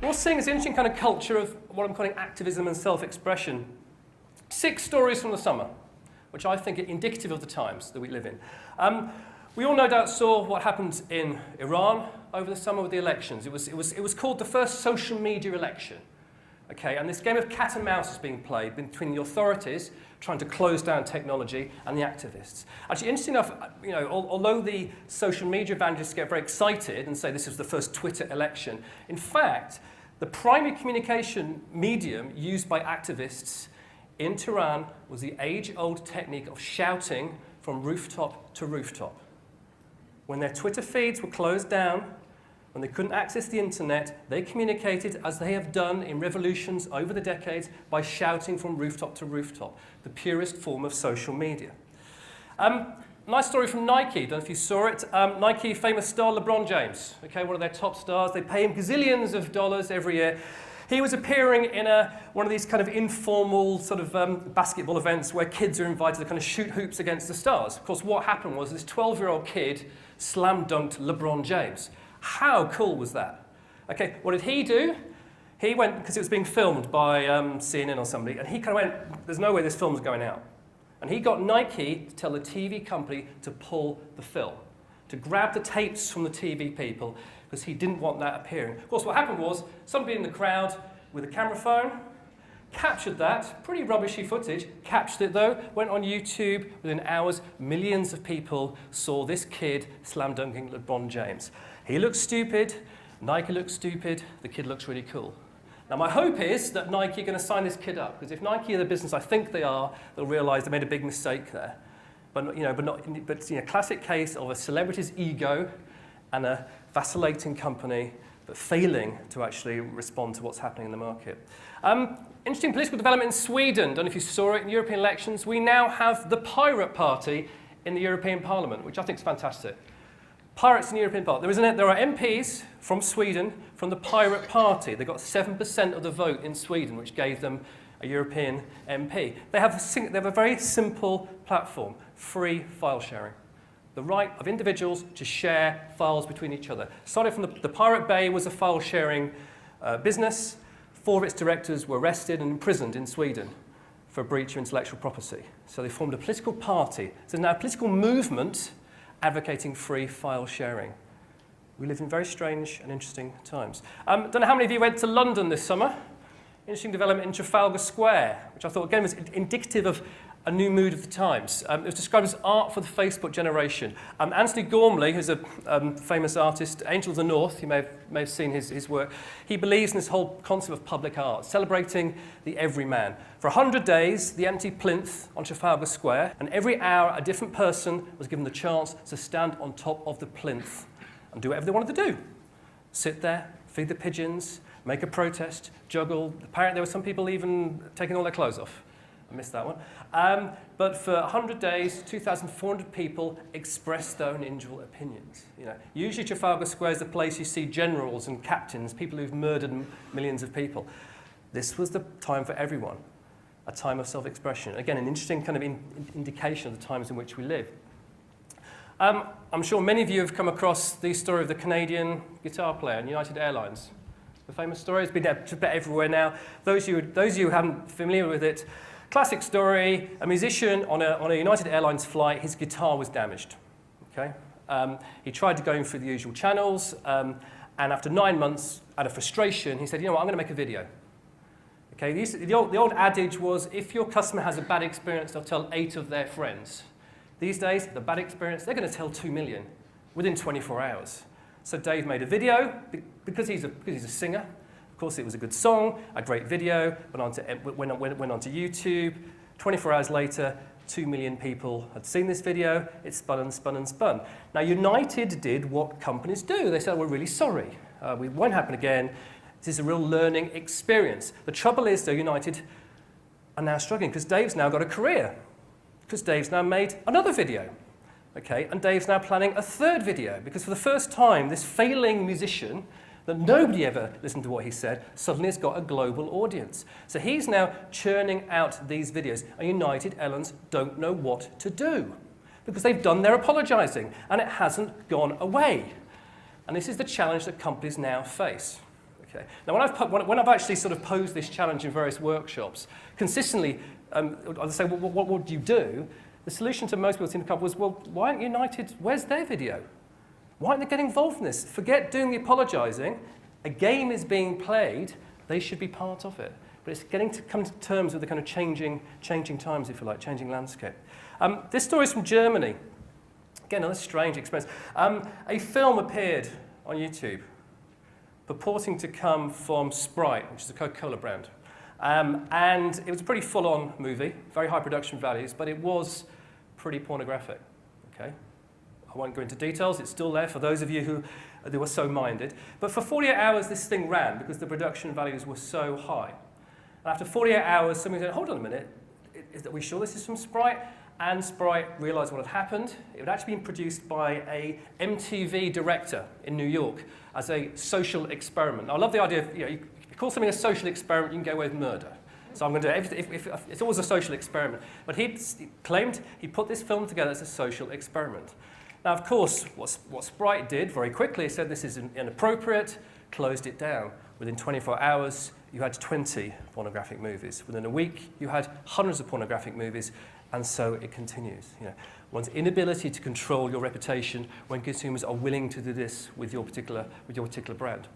we're seeing this interesting kind of culture of what I'm calling activism and self-expression. 6 stories from the summer, which I think are indicative of the times that we live in. We all no doubt saw what happened in Iran over the summer with the elections. It was called the first social media election. Okay, and this game of cat and mouse is being played between the authorities trying to close down technology and the activists. Actually, interesting enough, you know, although the social media evangelists get very excited and say this was the first Twitter election, in fact, the primary communication medium used by activists in Tehran was the age-old technique of shouting from rooftop to rooftop. When their Twitter feeds were closed down, when they couldn't access the internet, they communicated as they have done in revolutions over the decades by shouting from rooftop to rooftop, the purest form of social media. Nice story from Nike, don't know if you saw it. Nike famous star LeBron James, okay, one of their top stars. They pay him gazillions of dollars every year. He was appearing in one of these kind of informal sort of basketball events where kids are invited to kind of shoot hoops against the stars. Of course, what happened was this 12-year-old kid slam dunked LeBron James. How cool was that? Okay, what did he do? He went, because it was being filmed by CNN or somebody, and he kind of went, there's no way this film's going out. And he got Nike to tell the TV company to pull the film, to grab the tapes from the TV people, because he didn't want that appearing. Of course, what happened was, somebody in the crowd with a camera phone captured that, pretty rubbishy footage, captured it though, went on YouTube, within hours, millions of people saw this kid slam dunking LeBron James. He looks stupid, Nike looks stupid, the kid looks really cool. Now my hope is that Nike are going to sign this kid up, because if Nike are the business I think they are, they'll realise they made a big mistake there. But classic case of a celebrity's ego and a vacillating company, but failing to actually respond to what's happening in the market. Interesting political development in Sweden. Don't know if you saw it in European elections. We now have the Pirate Party in the European Parliament, which I think is fantastic. Pirates in the European Parliament. There are MPs from Sweden from the Pirate Party. They got 7% of the vote in Sweden, which gave them a European MP. They have a very simple platform, free file sharing. The right of individuals to share files between each other. Started from the Pirate Bay was a file sharing business. 4 of its directors were arrested and imprisoned in Sweden for breach of intellectual property. So they formed a political party. So now a political movement advocating free file sharing. We live in very strange and interesting times. Don't know how many of you went to London this summer. Interesting development in Trafalgar Square, which I thought again was indicative of a new mood of the times. It was described as art for the Facebook generation. Anthony Gormley, who's a famous artist, Angel of the North, you may have seen his work, he believes in this whole concept of public art, celebrating the everyman. For 100 days, the empty plinth on Trafalgar Square, and every hour a different person was given the chance to stand on top of the plinth and do whatever they wanted to do. Sit there, feed the pigeons, make a protest, juggle. Apparently there were some people even taking all their clothes off. I missed that one. But for 100 days, 2,400 people expressed their own individual opinions. You know, usually Trafalgar Square is the place you see generals and captains, people who've murdered millions of people. This was the time for everyone, a time of self-expression. Again, an interesting kind of indication of the times in which we live. I'm sure many of you have come across the story of the Canadian guitar player in United Airlines. The famous story has been just about everywhere now. Those of you who aren't familiar with it, classic story, a musician on a United Airlines flight, his guitar was damaged. Okay? He tried to go in through the usual channels, and after 9 months, out of frustration, he said, you know what, I'm going to make a video. Okay? The old adage was, if your customer has a bad experience, they'll tell 8 of their friends. These days, the bad experience, they're going to tell 2 million within 24 hours. So Dave made a video, because he's a singer. Of course, it was a good song, a great video, went onto YouTube. 24 hours later, 2 million people had seen this video. It spun and spun and spun. Now, United did what companies do. They said, we're really sorry. It won't happen again. This is a real learning experience. The trouble is, though, United are now struggling because Dave's now got a career. Because Dave's now made another video. Okay, and Dave's now planning a 3rd video. Because for the first time, this failing musician that nobody ever listened to what he said, suddenly has got a global audience. So he's now churning out these videos, and United Airlines don't know what to do, because they've done their apologising, and it hasn't gone away. And this is the challenge that companies now face. Okay. Now, when I've actually sort of posed this challenge in various workshops, consistently, I say, well, what would you do? The solution to most people seem to come was, well, why aren't United, where's their video? Why aren't they getting involved in this? Forget doing the apologising. A game is being played. They should be part of it. But it's getting to come to terms with the kind of changing times, if you like, changing landscape. This story is from Germany. Again, another strange experience. A film appeared on YouTube purporting to come from Sprite, which is a Coca-Cola brand. And it was a pretty full-on movie, very high production values, but it was pretty pornographic. Okay? I won't go into details. It's still there for those of you who were so minded. But for 48 hours, this thing ran because the production values were so high. And after 48 hours, somebody said, hold on a minute, are we sure this is from Sprite? And Sprite realised what had happened. It had actually been produced by a MTV director in New York as a social experiment. Now, I love the idea of, you call something a social experiment, you can get away with murder. So I'm going to do everything, if it's always a social experiment. But he claimed he put this film together as a social experiment. Now, of course, what Sprite did very quickly, said this is inappropriate, closed it down. Within 24 hours, you had 20 pornographic movies. Within a week, you had hundreds of pornographic movies. And so it continues. One's inability to control your reputation when consumers are willing to do this with your particular brand.